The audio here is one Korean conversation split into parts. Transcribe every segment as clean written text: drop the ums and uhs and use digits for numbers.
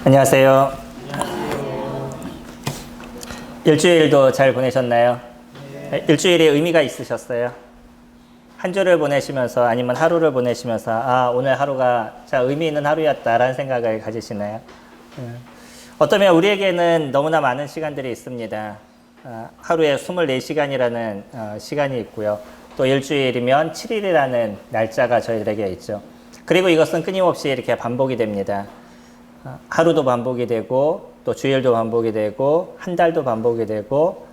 안녕하세요. 일주일도 잘 보내셨나요? 일주일이 의미가 있으셨어요? 한 주를 보내시면서 아니면 하루를 보내시면서 오늘 하루가 의미 있는 하루였다라는 생각을 가지시나요? 어쩌면 우리에게는 너무나 많은 시간들이 있습니다. 하루에 24시간이라는 시간이 있고요. 또 일주일이면 7일이라는 날짜가 저희들에게 있죠. 그리고 이것은 끊임없이 이렇게 반복이 됩니다. 하루도 반복이 되고 또 주일도 반복이 되고 한 달도 반복이 되고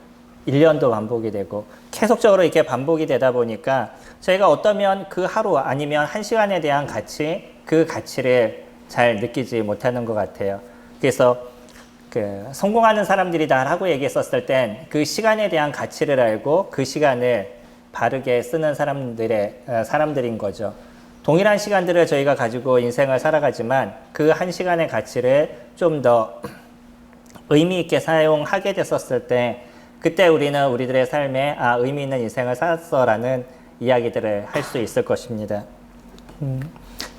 1년도 반복이 되고 계속적으로 이렇게 반복이 되다 보니까 저희가 어떠면 그 하루 아니면 한 시간에 대한 가치, 그 가치를 잘 느끼지 못하는 것 같아요. 그래서 성공하는 사람들이다 라고 얘기했었을 땐 그 시간에 대한 가치를 알고 그 시간을 바르게 쓰는 사람들인 거죠. 동일한 시간들을 저희가 가지고 인생을 살아가지만 그 한 시간의 가치를 좀 더 의미 있게 사용하게 됐었을 때 그때 우리는 우리들의 삶에 의미 있는 인생을 살았어라는 이야기들을 할 수 있을 것입니다.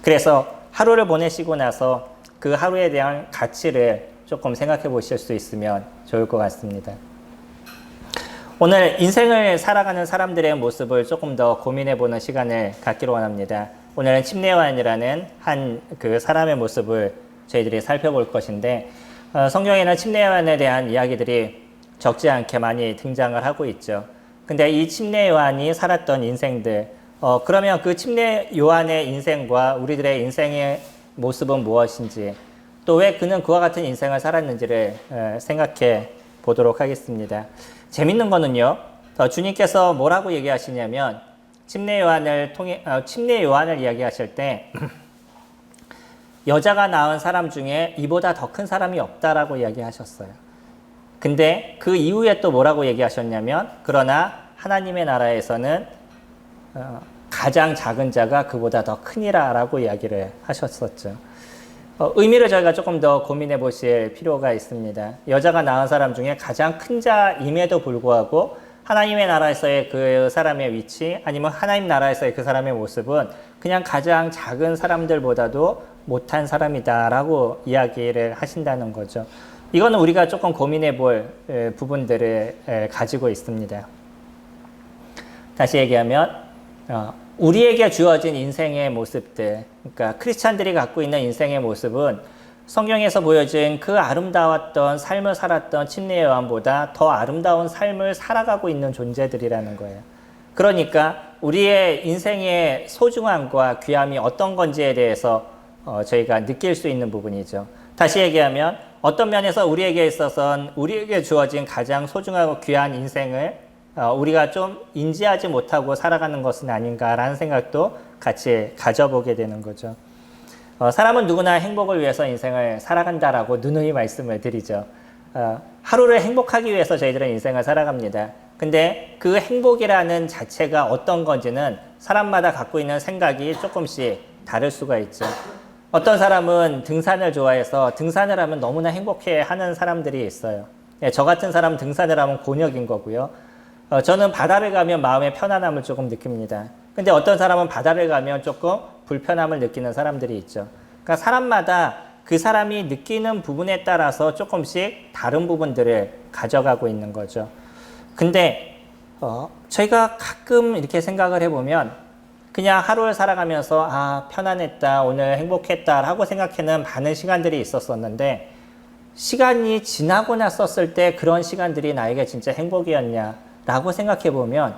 그래서 하루를 보내시고 나서 그 하루에 대한 가치를 조금 생각해 보실 수 있으면 좋을 것 같습니다. 오늘 인생을 살아가는 사람들의 모습을 조금 더 고민해 보는 시간을 갖기로 원합니다. 오늘은 침례요한이라는 한 그 사람의 모습을 저희들이 살펴볼 것인데 성경에는 침례요한에 대한 이야기들이 적지 않게 많이 등장을 하고 있죠. 근데 이 침례요한이 살았던 인생들 그러면 그 침례요한의 인생과 우리들의 인생의 모습은 무엇인지 또 왜 그는 그와 같은 인생을 살았는지를 생각해 보도록 하겠습니다. 재밌는 거는요. 주님께서 뭐라고 얘기하시냐면 침례요한을 이야기하실 때 여자가 낳은 사람 중에 이보다 더 큰 사람이 없다라고 이야기하셨어요. 근데 그 이후에 또 뭐라고 얘기하셨냐면 그러나 하나님의 나라에서는 가장 작은 자가 그보다 더 크니라 라고 이야기를 하셨었죠. 의미를 저희가 조금 더 고민해 보실 필요가 있습니다. 여자가 낳은 사람 중에 가장 큰 자임에도 불구하고 하나님의 나라에서의 그 사람의 위치 아니면 하나님 나라에서의 그 사람의 모습은 그냥 가장 작은 사람들보다도 못한 사람이다라고 이야기를 하신다는 거죠. 이거는 우리가 조금 고민해 볼 부분들을 가지고 있습니다. 다시 얘기하면 우리에게 주어진 인생의 모습들, 그러니까 크리스찬들이 갖고 있는 인생의 모습은 성경에서 보여진 그 아름다웠던 삶을 살았던 침례요한보다 더 아름다운 삶을 살아가고 있는 존재들이라는 거예요. 그러니까 우리의 인생의 소중함과 귀함이 어떤 건지에 대해서 저희가 느낄 수 있는 부분이죠. 다시 얘기하면 어떤 면에서 우리에게 있어서는 우리에게 주어진 가장 소중하고 귀한 인생을 우리가 좀 인지하지 못하고 살아가는 것은 아닌가라는 생각도 같이 가져보게 되는 거죠. 사람은 누구나 행복을 위해서 인생을 살아간다라고 누누이 말씀을 드리죠. 하루를 행복하기 위해서 저희들은 인생을 살아갑니다. 근데 그 행복이라는 자체가 어떤 건지는 사람마다 갖고 있는 생각이 조금씩 다를 수가 있죠. 어떤 사람은 등산을 좋아해서 등산을 하면 너무나 행복해 하는 사람들이 있어요. 저 같은 사람은 등산을 하면 곤욕인 거고요. 저는 바다를 가면 마음의 편안함을 조금 느낍니다. 근데 어떤 사람은 바다를 가면 조금 불편함을 느끼는 사람들이 있죠. 그러니까 사람마다 그 사람이 느끼는 부분에 따라서 조금씩 다른 부분들을 가져가고 있는 거죠. 근데 저희가 가끔 이렇게 생각을 해보면 그냥 하루를 살아가면서 편안했다, 오늘 행복했다 라고 생각하는 많은 시간들이 있었었는데 시간이 지나고 났었을 때 그런 시간들이 나에게 진짜 행복이었냐 라고 생각해 보면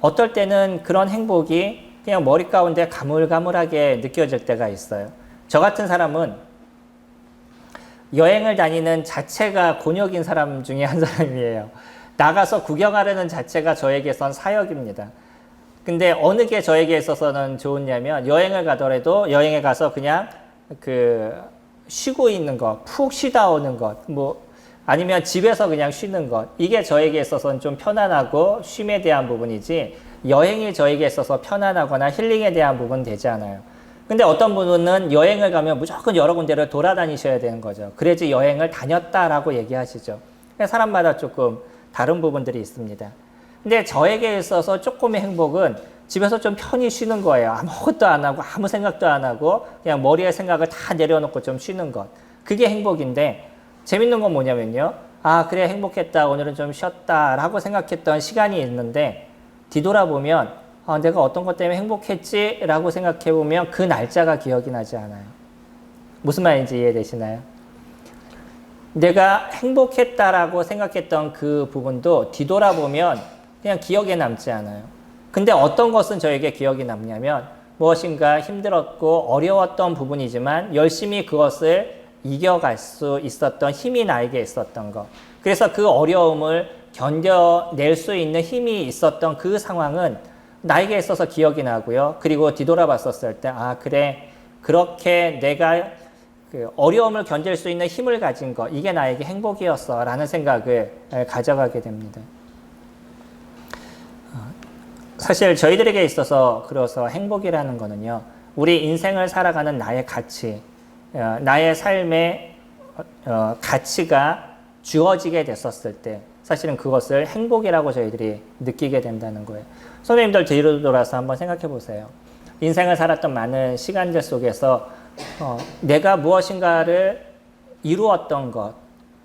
어떨 때는 그런 행복이 그냥 머리 가운데 가물가물하게 느껴질 때가 있어요. 저 같은 사람은 여행을 다니는 자체가 곤욕인 사람 중에 한 사람이에요. 나가서 구경하려는 자체가 저에게선 사역입니다. 근데 어느 게 저에게 있어서는 좋으냐면 여행을 가더라도 여행에 가서 그냥 쉬고 있는 것, 푹 쉬다 오는 것, 아니면 집에서 그냥 쉬는 것. 이게 저에게 있어서는 좀 편안하고 쉼에 대한 부분이지 여행이 저에게 있어서 편안하거나 힐링에 대한 부분은 되지 않아요. 근데 어떤 분은 여행을 가면 무조건 여러 군데를 돌아다니셔야 되는 거죠. 그래야지 여행을 다녔다라고 얘기하시죠. 사람마다 조금 다른 부분들이 있습니다. 근데 저에게 있어서 조금의 행복은 집에서 좀 편히 쉬는 거예요. 아무것도 안 하고 아무 생각도 안 하고 그냥 머리에 생각을 다 내려놓고 좀 쉬는 것. 그게 행복인데 재밌는 건 뭐냐면요. 아, 그래, 행복했다. 오늘은 좀 쉬었다. 라고 생각했던 시간이 있는데 뒤돌아보면 아, 내가 어떤 것 때문에 행복했지? 라고 생각해보면 그 날짜가 기억이 나지 않아요. 무슨 말인지 이해되시나요? 내가 행복했다라고 생각했던 그 부분도 뒤돌아보면 그냥 기억에 남지 않아요. 근데 어떤 것은 저에게 기억이 남냐면 무엇인가 힘들었고 어려웠던 부분이지만 열심히 그것을 이겨갈 수 있었던 힘이 나에게 있었던 것. 그래서 그 어려움을 견뎌낼 수 있는 힘이 있었던 그 상황은 나에게 있어서 기억이 나고요. 그리고 뒤돌아봤었을 때, 아, 그래. 그렇게 내가 그 어려움을 견딜 수 있는 힘을 가진 것, 이게 나에게 행복이었어. 라는 생각을 가져가게 됩니다. 사실 저희들에게 있어서 그래서 행복이라는 거는요, 우리 인생을 살아가는 나의 가치, 나의 삶의 가치가 주어지게 됐었을 때 사실은 그것을 행복이라고 저희들이 느끼게 된다는 거예요. 선생님들 뒤로 돌아서 한번 생각해 보세요. 인생을 살았던 많은 시간들 속에서 내가 무엇인가를 이루었던 것,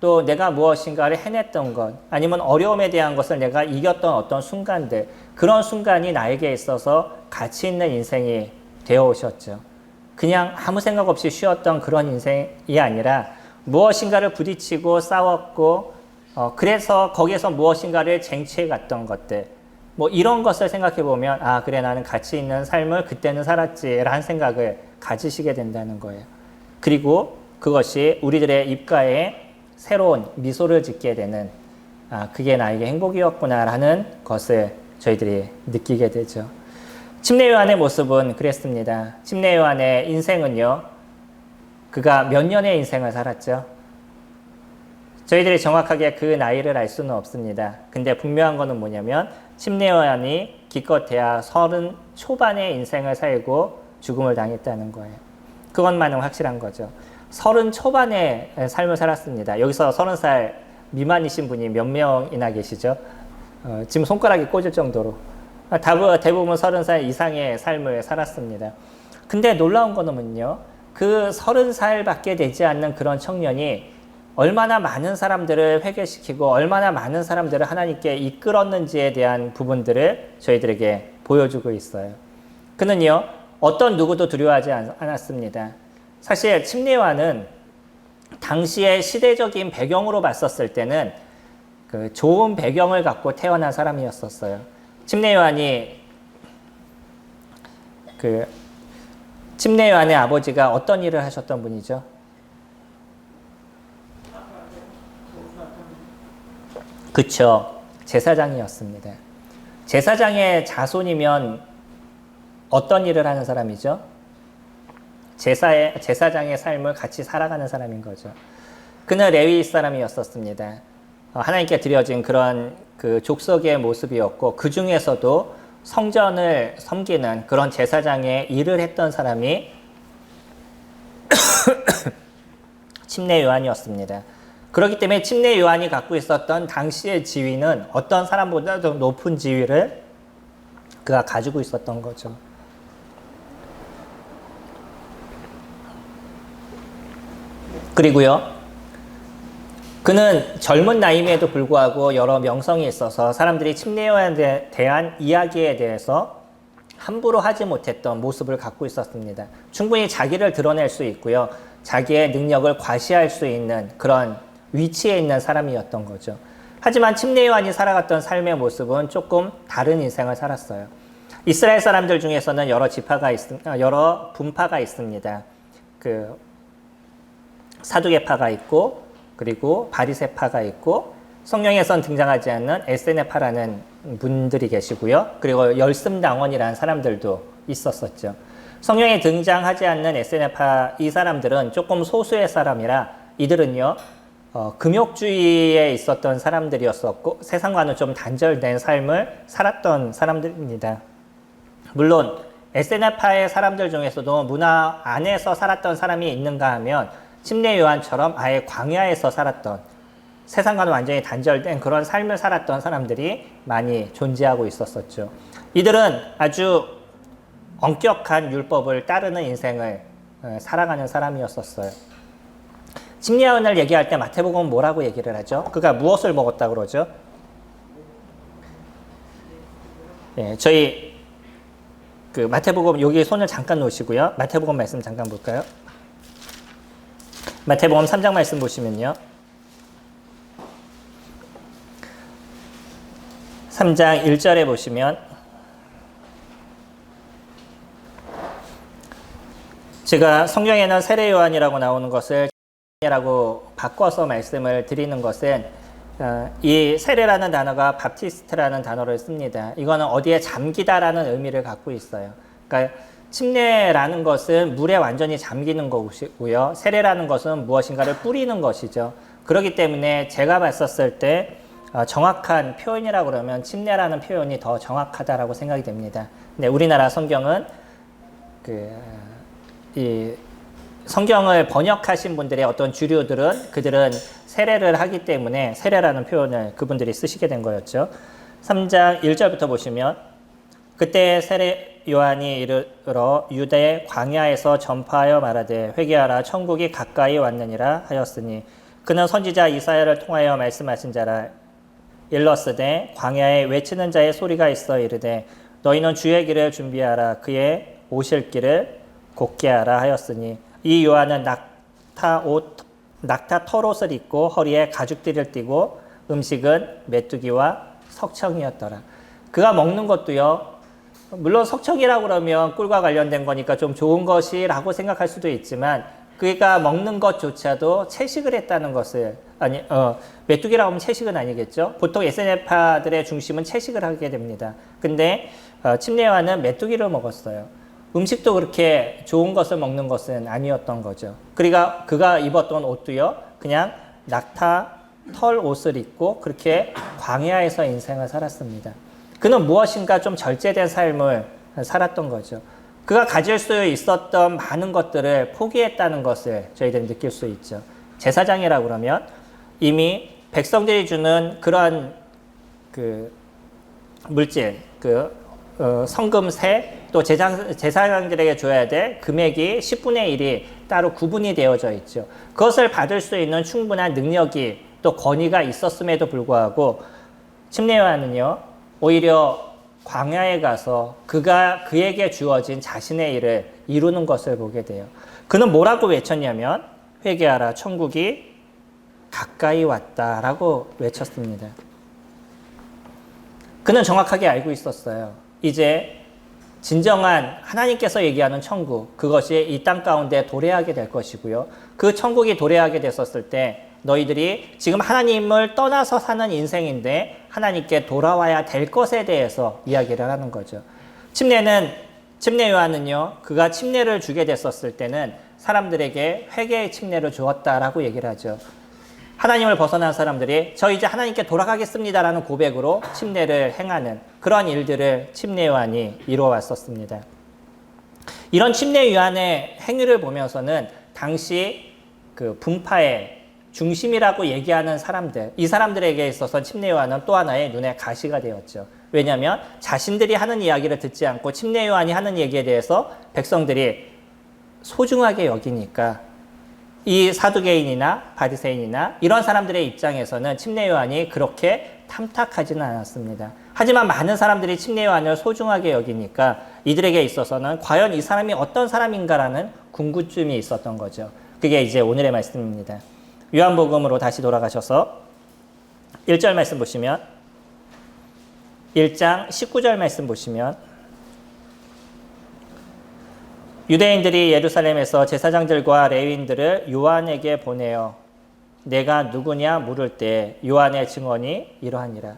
또 내가 무엇인가를 해냈던 것, 아니면 어려움에 대한 것을 내가 이겼던 어떤 순간들, 그런 순간이 나에게 있어서 가치 있는 인생이 되어 오셨죠. 그냥 아무 생각 없이 쉬었던 그런 인생이 아니라 무엇인가를 부딪히고 싸웠고 그래서 거기에서 무엇인가를 쟁취해 갔던 것들, 뭐 이런 것을 생각해 보면 아, 그래, 나는 가치 있는 삶을 그때는 살았지라는 생각을 가지시게 된다는 거예요. 그리고 그것이 우리들의 입가에 새로운 미소를 짓게 되는, 아, 그게 나에게 행복이었구나라는 것을 저희들이 느끼게 되죠. 침례 요한의 모습은 그랬습니다. 침례 요한의 인생은요, 그가 몇 년의 인생을 살았죠. 저희들이 정확하게 그 나이를 알 수는 없습니다. 근데 분명한 거는 뭐냐면 침례 요한이 기껏해야 30 초반의 인생을 살고 죽음을 당했다는 거예요. 그것만은 확실한 거죠. 30 초반의 삶을 살았습니다. 여기서 30살 미만이신 분이 몇 명이나 계시죠? 지금 손가락이 꽂을 정도로. 대부분 30살 이상의 삶을 살았습니다. 근데 놀라운 거는요, 그 30살밖에 되지 않는 그런 청년이 얼마나 많은 사람들을 회개시키고 얼마나 많은 사람들을 하나님께 이끌었는지에 대한 부분들을 저희들에게 보여주고 있어요. 그는요, 어떤 누구도 두려워하지 않았습니다. 사실 침례 요한은 당시의 시대적인 배경으로 봤었을 때는 그 좋은 배경을 갖고 태어난 사람이었었어요. 침례 요한이 침례 요한의 아버지가 어떤 일을 하셨던 분이죠? 그쵸. 제사장이었습니다. 제사장의 자손이면 어떤 일을 하는 사람이죠? 제사장의 삶을 같이 살아가는 사람인 거죠. 그는 레위 사람이었었습니다. 하나님께 드려진 그런 그 족속의 모습이었고, 그 중에서도 성전을 섬기는 그런 제사장의 일을 했던 사람이 침례 요한이었습니다. 그렇기 때문에 침례 요한이 갖고 있었던 당시의 지위는 어떤 사람보다도 높은 지위를 그가 가지고 있었던 거죠. 그리고요, 그는 젊은 나이임에도 불구하고 여러 명성이 있어서 사람들이 침례 요한에 대한 이야기에 대해서 함부로 하지 못했던 모습을 갖고 있었습니다. 충분히 자기를 드러낼 수 있고요, 자기의 능력을 과시할 수 있는 그런 위치에 있는 사람이었던 거죠. 하지만 침례 요한이 살아갔던 삶의 모습은 조금 다른 인생을 살았어요. 이스라엘 사람들 중에서는 여러 분파가 있습니다. 사두개파가 있고, 그리고 바리새파가 있고, 성경에선 등장하지 않는 에세네파라는 분들이 계시고요. 그리고 열심당원이라는 사람들도 있었었죠. 성경에 등장하지 않는 에세네파, 이 사람들은 조금 소수의 사람이라 이들은요, 금욕주의에 있었던 사람들이었었고, 세상과는 좀 단절된 삶을 살았던 사람들입니다. 물론 에세네파의 사람들 중에서도 문화 안에서 살았던 사람이 있는가 하면 침례 요한처럼 아예 광야에서 살았던, 세상과는 완전히 단절된 그런 삶을 살았던 사람들이 많이 존재하고 있었었죠. 이들은 아주 엄격한 율법을 따르는 인생을 살아가는 사람이었었어요. 침례요한을 얘기할 때 마태복음은 뭐라고 얘기를 하죠? 그가 무엇을 먹었다 그러죠? 예, 저희 그 마태복음 여기 손을 잠깐 놓으시고요. 마태복음 말씀 잠깐 볼까요? 마태복음 3장 말씀 보시면요. 3장 1절에 보시면 제가 성경에는 세례 요한이라고 나오는 것을 라고 바꿔서 말씀을 드리는 것은 이 세례라는 단어가 밥티스트라는 단어를 씁니다. 이거는 어디에 잠기다라는 의미를 갖고 있어요. 그러니까 침례라는 것은 물에 완전히 잠기는 것이고요. 세례라는 것은 무엇인가를 뿌리는 것이죠. 그렇기 때문에 제가 봤었을 때 정확한 표현이라고 그러면 침례라는 표현이 더 정확하다라고 생각이 됩니다. 근데 우리나라 성경은 이 성경을 번역하신 분들의 어떤 주류들은 그들은 세례를 하기 때문에 세례라는 표현을 그분들이 쓰시게 된 거였죠. 3장 1절부터 보시면 그때 세례 요한이 이르러 유대 광야에서 전파하여 말하되 회개하라 천국이 가까이 왔느니라 하였으니 그는 선지자 이사야를 통하여 말씀하신 자라. 일러스되 광야에 외치는 자의 소리가 있어 이르되 너희는 주의 길을 준비하라 그의 오실 길을 곧게 하라 하였으니 이 요한은 낙타 털옷을 입고 허리에 가죽띠를 띠고 음식은 메뚜기와 석청이었더라. 그가 먹는 것도요. 물론 석청이라고 그러면 꿀과 관련된 거니까 좀 좋은 것이라고 생각할 수도 있지만 그가 먹는 것조차도 채식을 했다는 것을 메뚜기라고 하면 채식은 아니겠죠. 보통 SNF파들의 중심은 채식을 하게 됩니다. 근데 침례 요한은 메뚜기를 먹었어요. 음식도 그렇게 좋은 것을 먹는 것은 아니었던 거죠. 그러니까 그가 입었던 옷도요, 그냥 낙타 털 옷을 입고 그렇게 광야에서 인생을 살았습니다. 그는 무엇인가 좀 절제된 삶을 살았던 거죠. 그가 가질 수 있었던 많은 것들을 포기했다는 것을 저희들이 느낄 수 있죠. 제사장이라고 그러면 이미 백성들이 주는 그러한 물질, 성금세, 또 제사장들에게 줘야 될 금액이 10분의 1이 따로 구분이 되어져 있죠. 그것을 받을 수 있는 충분한 능력이 또 권위가 있었음에도 불구하고 침례 요한은요, 오히려 광야에 가서 그에게 주어진 자신의 일을 이루는 것을 보게 돼요. 그는 뭐라고 외쳤냐면 회개하라 천국이 가까이 왔다라고 외쳤습니다. 그는 정확하게 알고 있었어요. 이제 진정한 하나님께서 얘기하는 천국, 그것이 이 땅 가운데 도래하게 될 것이고요. 그 천국이 도래하게 됐었을 때 너희들이 지금 하나님을 떠나서 사는 인생인데 하나님께 돌아와야 될 것에 대해서 이야기를 하는 거죠. 침례 요한은요, 그가 침례를 주게 됐었을 때는 사람들에게 회개의 침례를 주었다라고 얘기를 하죠. 하나님을 벗어난 사람들이 저 이제 하나님께 돌아가겠습니다라는 고백으로 침례를 행하는 그런 일들을 침례 요한이 이루어왔었습니다. 이런 침례 요한의 행위를 보면서는 당시 그 분파의 중심이라고 얘기하는 사람들, 이 사람들에게 있어서 침례 요한은 또 하나의 눈의 가시가 되었죠. 왜냐하면 자신들이 하는 이야기를 듣지 않고 침례 요한이 하는 얘기에 대해서 백성들이 소중하게 여기니까 이 사두개인이나 바리새인이나 이런 사람들의 입장에서는 침례 요한이 그렇게 탐탁하지는 않았습니다. 하지만 많은 사람들이 침례 요한을 소중하게 여기니까 이들에게 있어서는 과연 이 사람이 어떤 사람인가라는 궁금증이 있었던 거죠. 그게 이제 오늘의 말씀입니다. 요한복음으로 다시 돌아가셔서 1절 말씀 보시면 1장 19절 말씀 보시면 유대인들이 예루살렘에서 제사장들과 레위인들을 요한에게 보내어 내가 누구냐 물을 때 요한의 증언이 이러하니라.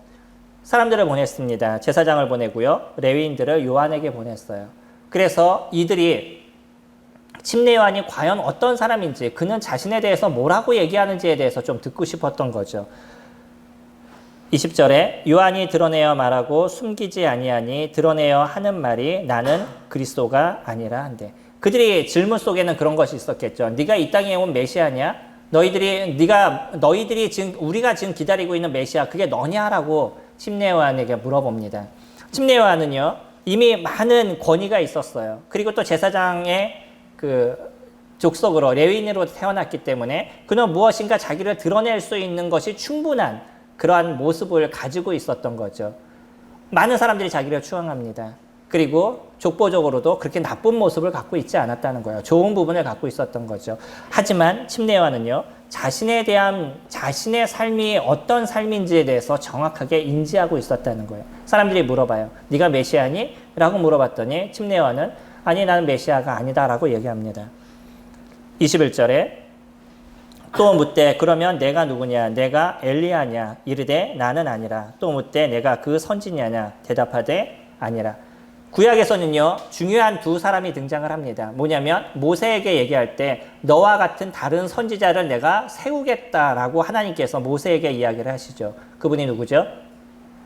사람들을 보냈습니다. 제사장을 보내고요. 레위인들을 요한에게 보냈어요. 그래서 이들이 침례 요한이 과연 어떤 사람인지 그는 자신에 대해서 뭐라고 얘기하는지에 대해서 좀 듣고 싶었던 거죠. 20절에 요한이 드러내어 말하고 숨기지 아니하니 드러내어 하는 말이 나는 그리스도가 아니라 한데. 그들이 질문 속에는 그런 것이 있었겠죠. 네가 이 땅에 온 메시아냐? 너희들이 지금 우리가 지금 기다리고 있는 메시아 그게 너냐라고 침례 요한에게 물어봅니다. 침례 요한은요 이미 많은 권위가 있었어요. 그리고 또 제사장의 족속으로 레위인으로 태어났기 때문에 그는 무엇인가 자기를 드러낼 수 있는 것이 충분한 그러한 모습을 가지고 있었던 거죠. 많은 사람들이 자기를 추앙합니다. 그리고 족보적으로도 그렇게 나쁜 모습을 갖고 있지 않았다는 거예요. 좋은 부분을 갖고 있었던 거죠. 하지만 침례요한은요, 자신에 대한 자신의 삶이 어떤 삶인지에 대해서 정확하게 인지하고 있었다는 거예요. 사람들이 물어봐요. 네가 메시아니? 라고 물어봤더니 침례요한은 아니 나는 메시아가 아니다 라고 얘기합니다. 21절에 또 묻되 그러면 내가 누구냐? 내가 엘리야냐? 이르되 나는 아니라. 또 묻되 내가 그 선지자냐? 대답하되 아니라. 구약에서는요, 중요한 두 사람이 등장을 합니다. 뭐냐면 모세에게 얘기할 때 너와 같은 다른 선지자를 내가 세우겠다라고 하나님께서 모세에게 이야기를 하시죠. 그분이 누구죠?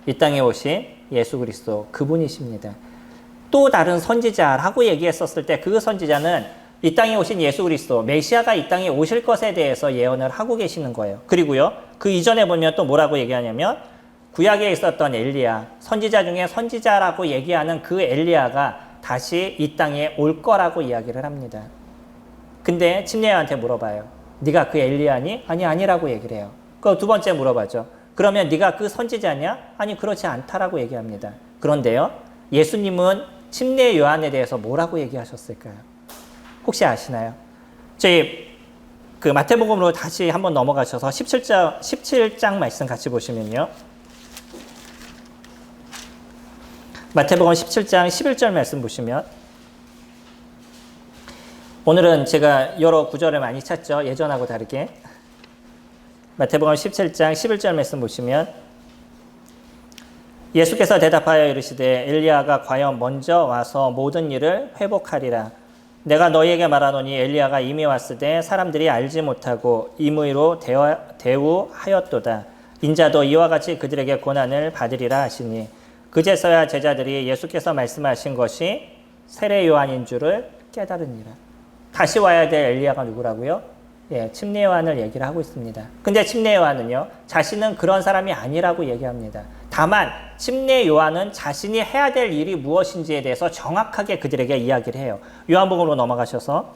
이 땅에 오신 예수 그리스도, 그분이십니다. 또 다른 선지자라고 얘기했었을 때 그 선지자는 이 땅에 오신 예수 그리스도, 메시아가 이 땅에 오실 것에 대해서 예언을 하고 계시는 거예요. 그리고요, 그 이전에 보면 또 뭐라고 얘기하냐면 구약에 있었던 엘리야, 선지자 중에 선지자라고 얘기하는 그 엘리야가 다시 이 땅에 올 거라고 이야기를 합니다. 근데 침례요한한테 물어봐요. 네가 그 엘리야니? 아니, 아니라고 얘기를 해요. 그 두 번째 물어봐죠. 그러면 네가 그 선지자냐? 아니, 그렇지 않다라고 얘기합니다. 그런데요, 예수님은 침례요한에 대해서 뭐라고 얘기하셨을까요? 혹시 아시나요? 저희 그 마태복음으로 다시 한번 넘어가셔서 17장 말씀 같이 보시면요. 마태복음 17장 11절 말씀 보시면, 오늘은 제가 여러 구절을 많이 찾죠. 예전하고 다르게. 마태복음 17장 11절 말씀 보시면 예수께서 대답하여 이르시되 엘리야가 과연 먼저 와서 모든 일을 회복하리라. 내가 너희에게 말하노니 엘리야가 이미 왔으되 사람들이 알지 못하고 임의로 대우하였도다. 인자도 이와 같이 그들에게 고난을 받으리라 하시니 그제서야 제자들이 예수께서 말씀하신 것이 세례 요한인 줄을 깨달으니라. 다시 와야 될 엘리야가 누구라고요? 예, 침례 요한을 얘기를 하고 있습니다. 근데 침례 요한은요, 자신은 그런 사람이 아니라고 얘기합니다. 다만 침례 요한은 자신이 해야 될 일이 무엇인지에 대해서 정확하게 그들에게 이야기를 해요. 요한복음으로 넘어가셔서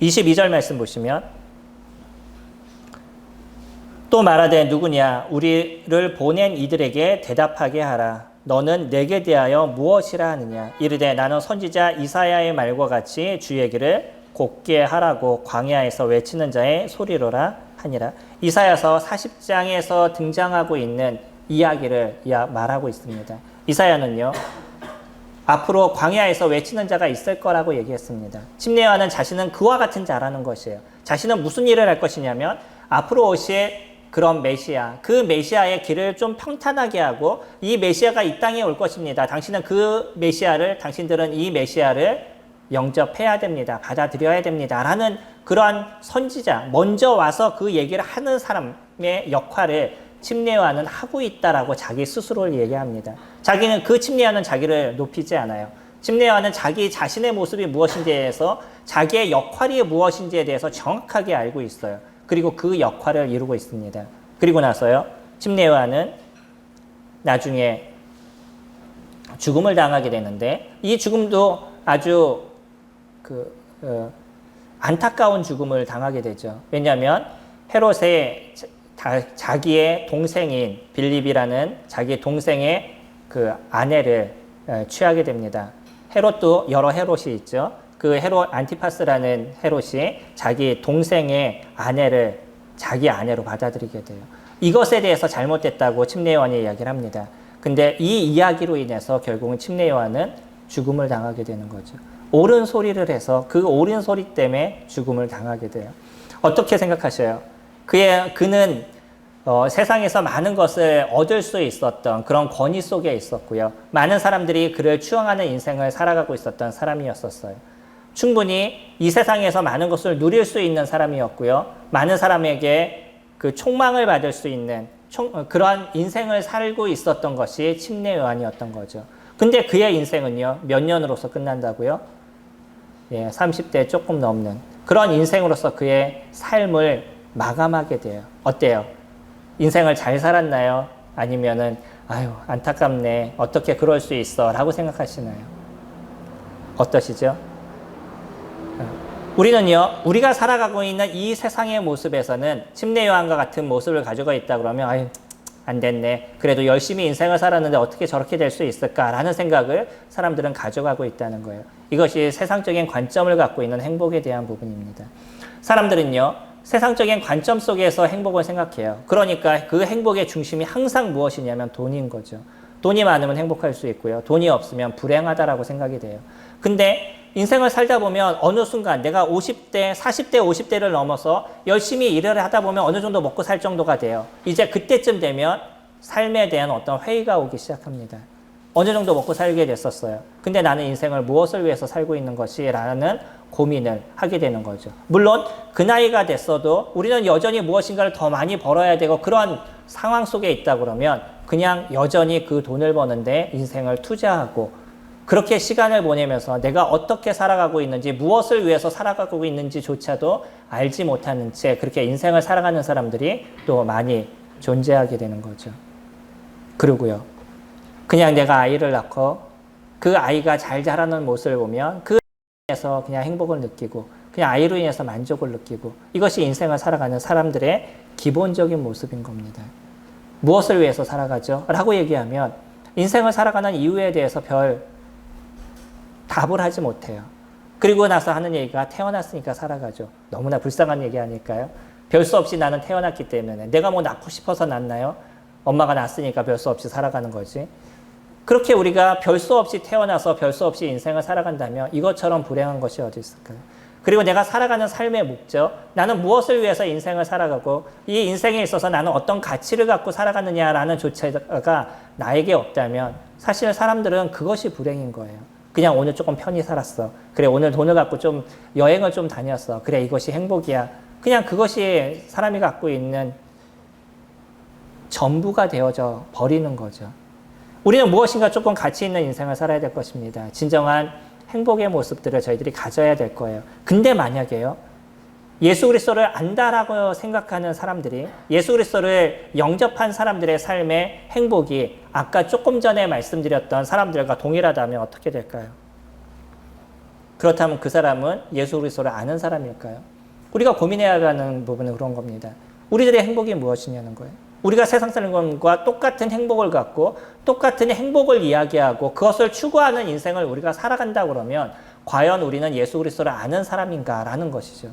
22절 말씀 보시면 또 말하되 누구냐? 우리를 보낸 이들에게 대답하게 하라. 너는 내게 대하여 무엇이라 하느냐? 이르되 나는 선지자 이사야의 말과 같이 주 얘기를 곧게 하라고 광야에서 외치는 자의 소리로라 하니라. 이사야서 40장에서 등장하고 있는 이야기를 말하고 있습니다. 이사야는요, 앞으로 광야에서 외치는 자가 있을 거라고 얘기했습니다. 침례 요한은 자신은 그와 같은 자라는 것이에요. 자신은 무슨 일을 할 것이냐면 앞으로 오실 그런 메시아, 그 메시아의 길을 좀 평탄하게 하고 이 메시아가 이 땅에 올 것입니다. 당신들은 이 메시아를 영접해야 됩니다. 받아들여야 됩니다. 라는 그러한 선지자, 먼저 와서 그 얘기를 하는 사람의 역할을 침례 요한은 하고 있다라고 자기 스스로를 얘기합니다. 자기는 그 침례 요한은 자기를 높이지 않아요. 침례 요한은 자기 자신의 모습이 무엇인지에 대해서, 자기의 역할이 무엇인지에 대해서 정확하게 알고 있어요. 그리고 그 역할을 이루고 있습니다. 그리고 나서요, 침례 요한은 나중에 죽음을 당하게 되는데 이 죽음도 아주 안타까운 죽음을 당하게 되죠. 왜냐하면 헤롯의 자기의 동생인 빌립이라는 자기 동생의 그 아내를 취하게 됩니다. 헤롯도 여러 헤롯이 있죠. 그 헤롯 안티파스라는 헤롯이 자기 동생의 아내를 자기 아내로 받아들이게 돼요. 이것에 대해서 잘못됐다고 침례 요한이 이야기를 합니다. 근데 이 이야기로 인해서 결국은 침례 요한은 죽음을 당하게 되는 거죠. 옳은 소리를 해서 그 옳은 소리 때문에 죽음을 당하게 돼요. 어떻게 생각하셔요? 그는 세상에서 많은 것을 얻을 수 있었던 그런 권위 속에 있었고요. 많은 사람들이 그를 추앙하는 인생을 살아가고 있었던 사람이었어요. 충분히 이 세상에서 많은 것을 누릴 수 있는 사람이었고요. 많은 사람에게 그 총망을 받을 수 있는 그러한 인생을 살고 있었던 것이 침례 요한이었던 거죠. 근데 그의 인생은요, 몇 년으로서 끝난다고요? 예, 30대 조금 넘는 그런 인생으로서 그의 삶을 마감하게 돼요. 어때요? 인생을 잘 살았나요? 아니면은 아유 안타깝네, 어떻게 그럴 수 있어 라고 생각하시나요? 어떠시죠? 우리는요, 우리가 살아가고 있는 이 세상의 모습에서는 침례 요한과 같은 모습을 가지고 있다 그러면 아유, 안 됐네. 그래도 열심히 인생을 살았는데 어떻게 저렇게 될 수 있을까라는 생각을 사람들은 가져가고 있다는 거예요. 이것이 세상적인 관점을 갖고 있는 행복에 대한 부분입니다. 사람들은요, 세상적인 관점 속에서 행복을 생각해요. 그러니까 그 행복의 중심이 항상 무엇이냐면 돈인 거죠. 돈이 많으면 행복할 수 있고요. 돈이 없으면 불행하다라고 생각이 돼요. 근데 인생을 살다 보면 어느 순간 내가 50대, 40대, 50대를 넘어서 열심히 일을 하다 보면 어느 정도 먹고 살 정도가 돼요. 이제 그때쯤 되면 삶에 대한 어떤 회의가 오기 시작합니다. 어느 정도 먹고 살게 됐었어요. 근데 나는 인생을 무엇을 위해서 살고 있는 것이? 라는 고민을 하게 되는 거죠. 물론 그 나이가 됐어도 우리는 여전히 무엇인가를 더 많이 벌어야 되고 그런 상황 속에 있다 그러면 그냥 여전히 그 돈을 버는데 인생을 투자하고 그렇게 시간을 보내면서 내가 어떻게 살아가고 있는지, 무엇을 위해서 살아가고 있는지조차도 알지 못하는 채 그렇게 인생을 살아가는 사람들이 또 많이 존재하게 되는 거죠. 그리고요, 그냥 내가 아이를 낳고 그 아이가 잘 자라는 모습을 보면 그 인해서 그냥 행복을 느끼고 그냥 아이로 인해서 만족을 느끼고 이것이 인생을 살아가는 사람들의 기본적인 모습인 겁니다. 무엇을 위해서 살아가죠? 라고 얘기하면 인생을 살아가는 이유에 대해서 별 답을 하지 못해요. 그리고 나서 하는 얘기가 태어났으니까 살아가죠. 너무나 불쌍한 얘기 아닐까요? 별 수 없이 나는 태어났기 때문에. 내가 뭐 낳고 싶어서 낳나요? 엄마가 낳았으니까 별 수 없이 살아가는 거지. 그렇게 우리가 별 수 없이 태어나서 별 수 없이 인생을 살아간다면 이것처럼 불행한 것이 어디 있을까요? 그리고 내가 살아가는 삶의 목적, 나는 무엇을 위해서 인생을 살아가고 이 인생에 있어서 나는 어떤 가치를 갖고 살아가느냐라는 조차가 나에게 없다면 사실 사람들은 그것이 불행인 거예요. 그냥 오늘 조금 편히 살았어. 그래, 오늘 돈을 갖고 좀 여행을 좀 다녔어. 그래, 이것이 행복이야. 그냥 그것이 사람이 갖고 있는 전부가 되어져 버리는 거죠. 우리는 무엇인가 조금 가치 있는 인생을 살아야 될 것입니다. 진정한 행복의 모습들을 저희들이 가져야 될 거예요. 근데 만약에요, 예수 그리스도를 안다라고 생각하는 사람들이, 예수 그리스도를 영접한 사람들의 삶의 행복이 아까 조금 전에 말씀드렸던 사람들과 동일하다면 어떻게 될까요? 그렇다면 그 사람은 예수 그리스도를 아는 사람일까요? 우리가 고민해야 하는 부분은 그런 겁니다. 우리들의 행복이 무엇이냐는 거예요. 우리가 세상 사람과 똑같은 행복을 갖고 똑같은 행복을 이야기하고 그것을 추구하는 인생을 우리가 살아간다 그러면 과연 우리는 예수 그리스도를 아는 사람인가라는 것이죠.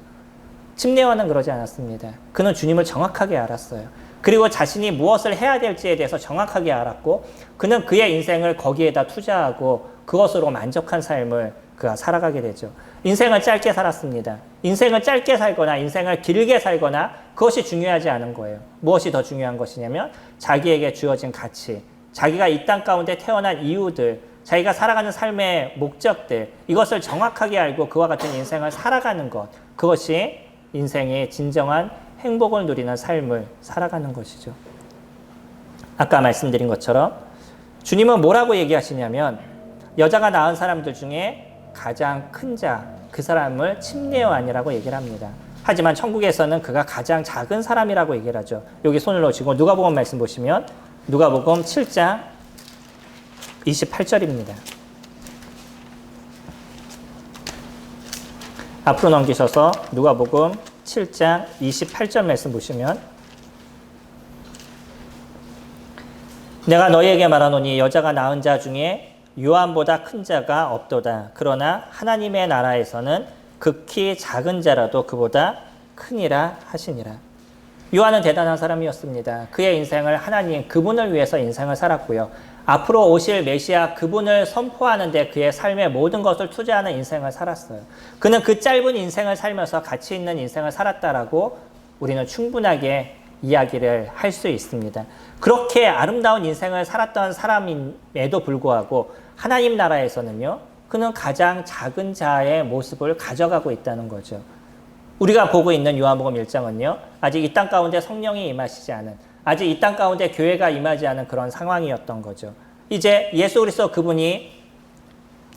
침례 요한은 그러지 않았습니다. 그는 주님을 정확하게 알았어요. 그리고 자신이 무엇을 해야 될지에 대해서 정확하게 알았고 그는 그의 인생을 거기에다 투자하고 그것으로 만족한 삶을 그가 살아가게 되죠. 인생을 짧게 살았습니다. 인생을 짧게 살거나 인생을 길게 살거나 그것이 중요하지 않은 거예요. 무엇이 더 중요한 것이냐면 자기에게 주어진 가치, 자기가 이 땅 가운데 태어난 이유들, 자기가 살아가는 삶의 목적들, 이것을 정확하게 알고 그와 같은 인생을 살아가는 것, 그것이 인생의 진정한 행복을 누리는 삶을 살아가는 것이죠. 아까 말씀드린 것처럼 주님은 뭐라고 얘기하시냐면 여자가 낳은 사람들 중에 가장 큰 자, 그 사람을 침례 요한이라고 얘기를 합니다. 하지만 천국에서는 그가 가장 작은 사람이라고 얘기를 하죠. 여기 손을 놓으시고 누가복음 말씀 보시면 누가복음 7장 28절입니다. 앞으로 넘기셔서 누가복음 7장 28절 말씀 보시면 내가 너희에게 말하노니 여자가 낳은 자 중에 요한보다 큰 자가 없도다. 그러나 하나님의 나라에서는 극히 작은 자라도 그보다 크니라 하시니라. 요한은 대단한 사람이었습니다. 그의 인생을 하나님 그분을 위해서 인생을 살았고요. 앞으로 오실 메시아 그분을 선포하는데 그의 삶의 모든 것을 투자하는 인생을 살았어요. 그는 그 짧은 인생을 살면서 가치 있는 인생을 살았다라고 우리는 충분하게 이야기를 할 수 있습니다. 그렇게 아름다운 인생을 살았던 사람임에도 불구하고 하나님 나라에서는요, 그는 가장 작은 자의 모습을 가져가고 있다는 거죠. 우리가 보고 있는 요한복음 1장은요, 아직 이 땅 가운데 성령이 임하시지 않은, 아직 이 땅 가운데 교회가 임하지 않은 그런 상황이었던 거죠. 이제 예수 그리스도 그분이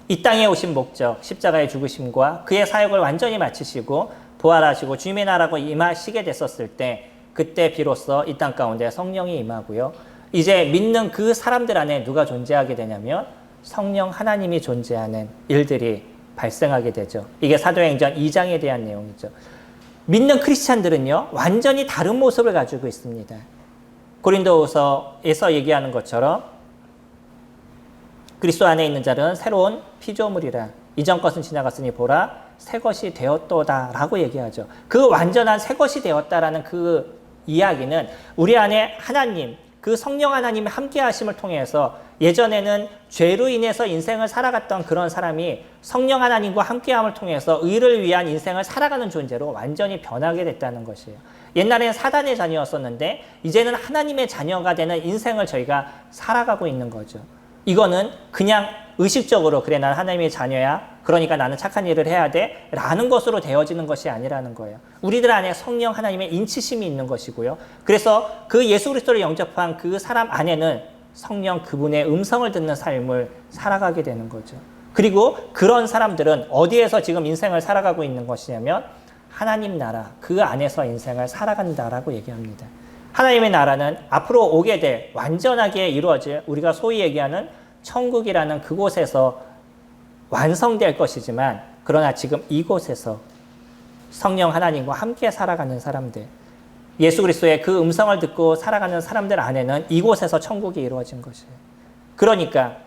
이 땅에 오신 목적, 십자가의 죽으심과 그의 사역을 완전히 마치시고 부활하시고 주님의 나라로 임하시게 됐었을 때 그때 비로소 이 땅 가운데 성령이 임하고요. 이제 믿는 그 사람들 안에 누가 존재하게 되냐면 성령 하나님이 존재하는 일들이 발생하게 되죠. 이게 사도행전 2장에 대한 내용이죠. 믿는 크리스찬들은요, 완전히 다른 모습을 가지고 있습니다. 고린도후서에서 얘기하는 것처럼 그리스도 안에 있는 자는 새로운 피조물이라. 이전 것은 지나갔으니 보라 새 것이 되었도다 라고 얘기하죠. 그 완전한 새 것이 되었다라는 그 이야기는 우리 안에 하나님, 그 성령 하나님의 함께 하심을 통해서 예전에는 죄로 인해서 인생을 살아갔던 그런 사람이 성령 하나님과 함께함을 통해서 의를 위한 인생을 살아가는 존재로 완전히 변하게 됐다는 것이에요. 옛날에는 사단의 자녀였었는데 이제는 하나님의 자녀가 되는 인생을 저희가 살아가고 있는 거죠. 이거는 그냥 의식적으로 그래 난 하나님의 자녀야 그러니까 나는 착한 일을 해야 돼 라는 것으로 되어지는 것이 아니라는 거예요. 우리들 안에 성령 하나님의 인치심이 있는 것이고요. 그래서 그 예수 그리스도를 영접한 그 사람 안에는 성령 그분의 음성을 듣는 삶을 살아가게 되는 거죠. 그리고 그런 사람들은 어디에서 지금 인생을 살아가고 있는 것이냐면 하나님 나라 그 안에서 인생을 살아간다라고 얘기합니다. 하나님의 나라는 앞으로 오게 될 완전하게 이루어질 우리가 소위 얘기하는 천국이라는 그곳에서 완성될 것이지만 그러나 지금 이곳에서 성령 하나님과 함께 살아가는 사람들, 예수 그리스도의 그 음성을 듣고 살아가는 사람들 안에는 이곳에서 천국이 이루어진 것이에요. 그러니까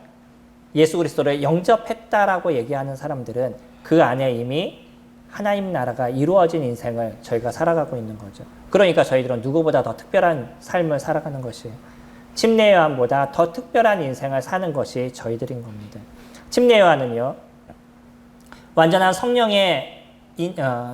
예수 그리스도를 영접했다라고 얘기하는 사람들은 그 안에 이미 하나님 나라가 이루어진 인생을 저희가 살아가고 있는 거죠. 그러니까 저희들은 누구보다 더 특별한 삶을 살아가는 것이에요. 침례 요한보다 더 특별한 인생을 사는 것이 저희들인 겁니다. 침례 요한은요, 완전한 성령의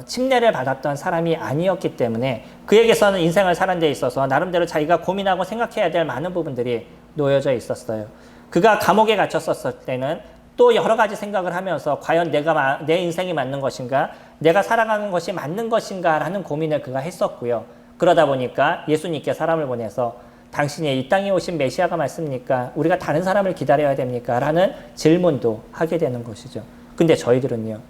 침례를 받았던 사람이 아니었기 때문에 그에게서는 인생을 사는 데 있어서 나름대로 자기가 고민하고 생각해야 될 많은 부분들이 놓여져 있었어요. 그가 감옥에 갇혔었을 때는 또 여러 가지 생각을 하면서 과연 내 인생이 맞는 것인가? 내가 살아가는 것이 맞는 것인가? 라는 고민을 그가 했었고요. 그러다 보니까 예수님께 사람을 보내서 당신이 이 땅에 오신 메시아가 맞습니까? 우리가 다른 사람을 기다려야 됩니까? 라는 질문도 하게 되는 것이죠. 근데 저희들은요,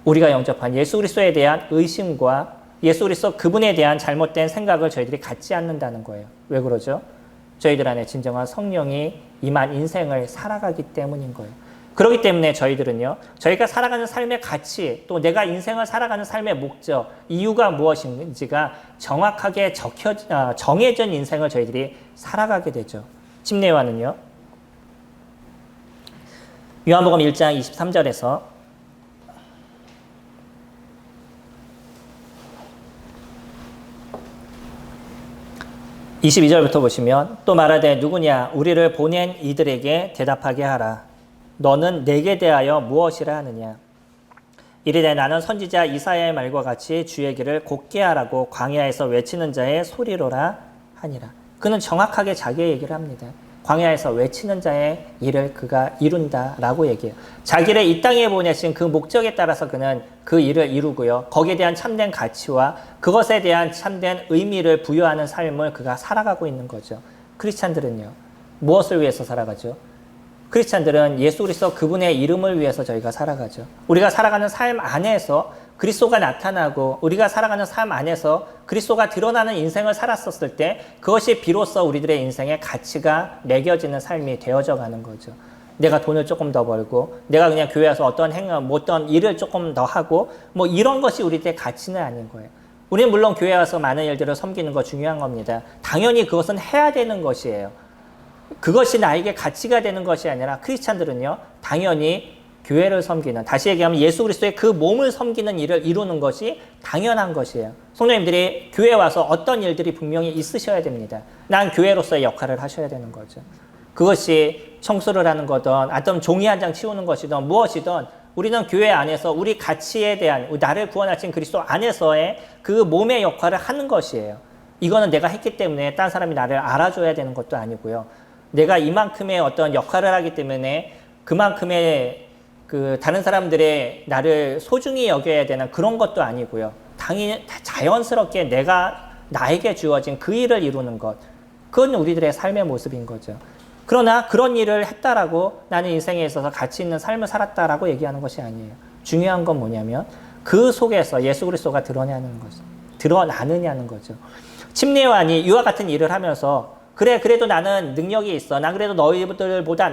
우리가 영접한 예수 그리스도에 대한 의심과 예수 그리스도 그분에 대한 잘못된 생각을 저희들이 갖지 않는다는 거예요. 왜 그러죠? 저희들 안에 진정한 성령이 임한 인생을 살아가기 때문인 거예요. 그렇기 때문에 저희들은요, 저희가 살아가는 삶의 가치, 또 내가 인생을 살아가는 삶의 목적, 이유가 무엇인지가 정확하게 정해진 인생을 저희들이 살아가게 되죠. 침례 요한은요, 요한복음 1장 23절에서 22절부터 보시면 또 말하되 누구냐 우리를 보낸 이들에게 대답하게 하라. 너는 내게 대하여 무엇이라 하느냐. 이르되 나는 선지자 이사야의 말과 같이 주의 길을 곧게 하라고 광야에서 외치는 자의 소리로라 하니라. 그는 정확하게 자기의 얘기를 합니다. 광야에서 외치는 자의 일을 그가 이룬다라고 얘기해요. 자기를 이 땅에 보내신 그 목적에 따라서 그는 그 일을 이루고요. 거기에 대한 참된 가치와 그것에 대한 참된 의미를 부여하는 삶을 그가 살아가고 있는 거죠. 크리스찬들은요, 무엇을 위해서 살아가죠? 크리스찬들은 예수 그리스도 그분의 이름을 위해서 저희가 살아가죠. 우리가 살아가는 삶 안에서 그리스도가 나타나고 우리가 살아가는 삶 안에서 그리스도가 드러나는 인생을 살았었을 때 그것이 비로소 우리들의 인생의 가치가 매겨지는 삶이 되어져 가는 거죠. 내가 돈을 조금 더 벌고 내가 그냥 교회 와서 어떤 일을 조금 더 하고 뭐 이런 것이 우리들의 가치는 아닌 거예요. 우리는 물론 교회 와서 많은 일들을 섬기는 거 중요한 겁니다. 당연히 그것은 해야 되는 것이에요. 그것이 나에게 가치가 되는 것이 아니라 크리스찬들은요, 당연히 교회를 섬기는, 다시 얘기하면 예수 그리스도의 그 몸을 섬기는 일을 이루는 것이 당연한 것이에요. 성도님들이 교회에 와서 어떤 일들이 분명히 있으셔야 됩니다. 난 교회로서의 역할을 하셔야 되는 거죠. 그것이 청소를 하는 거든 어떤 종이 한 장 치우는 것이든 무엇이든 우리는 교회 안에서 우리 가치에 대한 나를 구원하신 그리스도 안에서의 그 몸의 역할을 하는 것이에요. 이거는 내가 했기 때문에 딴 사람이 나를 알아줘야 되는 것도 아니고요. 내가 이만큼의 어떤 역할을 하기 때문에 그만큼의 다른 사람들의 나를 소중히 여겨야 되는 그런 것도 아니고요. 당연히 자연스럽게 나에게 주어진 그 일을 이루는 것, 그건 우리들의 삶의 모습인 거죠. 그러나 그런 일을 했다라고 나는 인생에 있어서 가치 있는 삶을 살았다라고 얘기하는 것이 아니에요. 중요한 건 뭐냐면 그 속에서 예수 그리스도가 드러나느냐는 거죠. 침례 요한이 이와 같은 일을 하면서 그래도 나는 능력이 있어. 난 그래도 너희들보다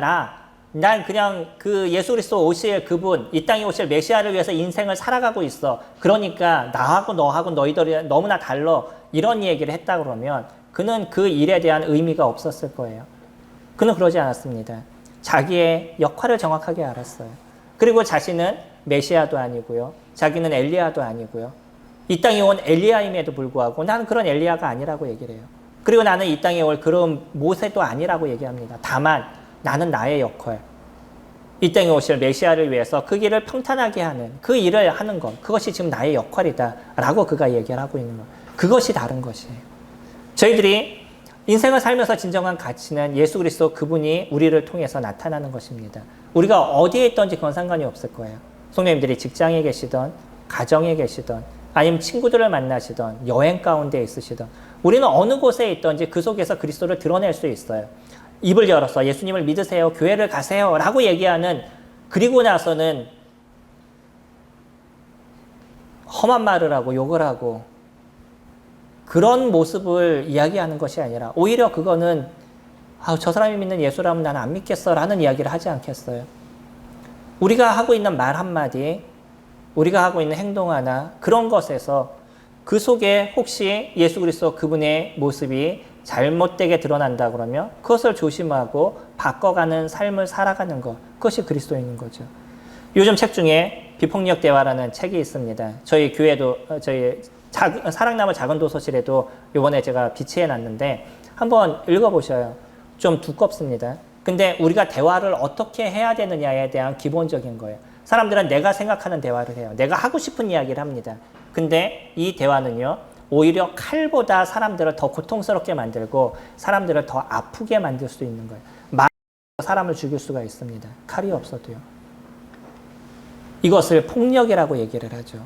난 그냥 그 예수 그리스도 오실 그분, 이 땅에 오실 메시아를 위해서 인생을 살아가고 있어. 그러니까 나하고 너하고 너희들이 너무나 달라. 이런 얘기를 했다 그러면 그는 그 일에 대한 의미가 없었을 거예요. 그는 그러지 않았습니다. 자기의 역할을 정확하게 알았어요. 그리고 자신은 메시아도 아니고요. 자기는 엘리야도 아니고요. 이 땅에 온 엘리야임에도 불구하고 나는 그런 엘리야가 아니라고 얘기를 해요. 그리고 나는 이 땅에 올 그런 모세도 아니라고 얘기합니다. 다만 나는 나의 역할, 이 땅에 오실 메시아를 위해서 그 길을 평탄하게 하는 그 일을 하는 것, 그것이 지금 나의 역할이다 라고 그가 얘기를 하고 있는 것. 그것이 다른 것이에요. 저희들이 인생을 살면서 진정한 가치는 예수 그리스도 그분이 우리를 통해서 나타나는 것입니다. 우리가 어디에 있든지 그건 상관이 없을 거예요. 성도님들이 직장에 계시던, 가정에 계시던, 아니면 친구들을 만나시던, 여행 가운데 있으시던, 우리는 어느 곳에 있든지 그 속에서 그리스도를 드러낼 수 있어요. 입을 열어서 예수님을 믿으세요, 교회를 가세요 라고 얘기하는, 그리고 나서는 험한 말을 하고 욕을 하고 그런 모습을 이야기하는 것이 아니라 오히려 그거는 저 사람이 믿는 예수라면 나는 안 믿겠어 라는 이야기를 하지 않겠어요. 우리가 하고 있는 말 한마디, 우리가 하고 있는 행동 하나, 그런 것에서 그 속에 혹시 예수 그리스도 그분의 모습이 잘못되게 드러난다 그러면 그것을 조심하고 바꿔가는 삶을 살아가는 것, 그것이 그리스도인인 거죠. 요즘 책 중에 비폭력 대화라는 책이 있습니다. 저희 교회도, 저희 사랑나무 작은 도서실에도 이번에 제가 비치해 놨는데 한번 읽어보셔요. 좀 두껍습니다. 근데 우리가 대화를 어떻게 해야 되느냐에 대한 기본적인 거예요. 사람들은 내가 생각하는 대화를 해요. 내가 하고 싶은 이야기를 합니다. 근데 이 대화는요, 오히려 칼보다 사람들을 더 고통스럽게 만들고 사람들을 더 아프게 만들 수 있는 거예요. 말로 사람을 죽일 수가 있습니다. 칼이 없어도요. 이것을 폭력이라고 얘기를 하죠.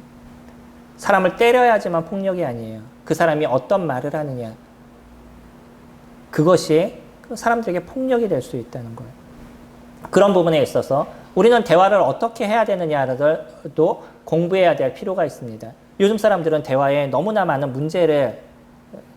사람을 때려야지만 폭력이 아니에요. 그 사람이 어떤 말을 하느냐, 그것이 사람들에게 폭력이 될 수 있다는 거예요. 그런 부분에 있어서 우리는 대화를 어떻게 해야 되느냐도 공부해야 될 필요가 있습니다. 요즘 사람들은 대화에 너무나 많은 문제를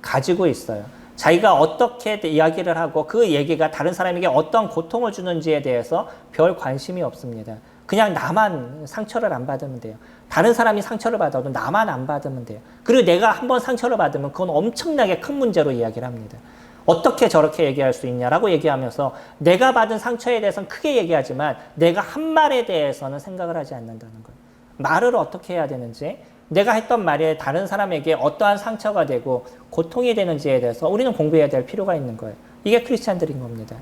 가지고 있어요. 자기가 어떻게 이야기를 하고 그 얘기가 다른 사람에게 어떤 고통을 주는지에 대해서 별 관심이 없습니다. 그냥 나만 상처를 안 받으면 돼요. 다른 사람이 상처를 받아도 나만 안 받으면 돼요. 그리고 내가 한번 상처를 받으면 그건 엄청나게 큰 문제로 이야기를 합니다. 어떻게 저렇게 얘기할 수 있냐라고 얘기하면서 내가 받은 상처에 대해서는 크게 얘기하지만 내가 한 말에 대해서는 생각을 하지 않는다는 거예요. 말을 어떻게 해야 되는지, 내가 했던 말이 다른 사람에게 어떠한 상처가 되고 고통이 되는지에 대해서 우리는 공부해야 될 필요가 있는 거예요. 이게 크리스찬들인 겁니다.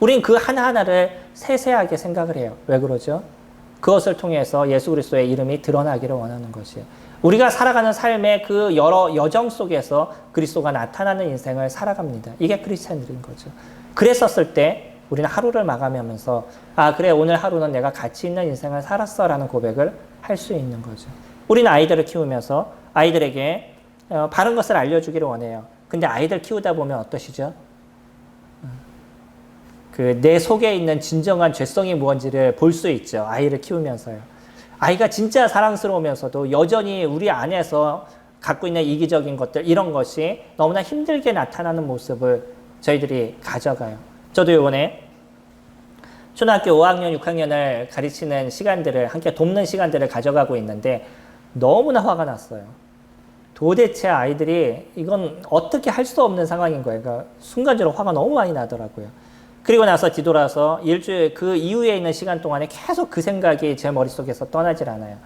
우린 그 하나하나를 세세하게 생각을 해요. 왜 그러죠? 그것을 통해서 예수 그리스도의 이름이 드러나기를 원하는 것이에요. 우리가 살아가는 삶의 그 여러 여정 속에서 그리스도가 나타나는 인생을 살아갑니다. 이게 크리스찬들인 거죠. 그랬었을 때 우리는 하루를 마감하면서 그래, 오늘 하루는 내가 가치 있는 인생을 살았어 라는 고백을 할 수 있는 거죠. 우리는 아이들을 키우면서 아이들에게 바른 것을 알려주기를 원해요. 근데 아이들 키우다 보면 어떠시죠? 내 속에 있는 진정한 죄성이 무엇인지를 볼 수 있죠. 아이를 키우면서요. 아이가 진짜 사랑스러우면서도 여전히 우리 안에서 갖고 있는 이기적인 것들, 이런 것이 너무나 힘들게 나타나는 모습을 저희들이 가져가요. 저도 이번에 초등학교 5학년, 6학년을 가르치는 시간들을, 함께 돕는 시간들을 가져가고 있는데 너무나 화가 났어요. 도대체 아이들이 이건 어떻게 할 수 없는 상황인 거예요. 그러니까 순간적으로 화가 너무 많이 나더라고요. 그리고 나서 뒤돌아서 일주일 그 이후에 있는 시간 동안에 계속 그 생각이 제 머릿속에서 떠나질 않아요.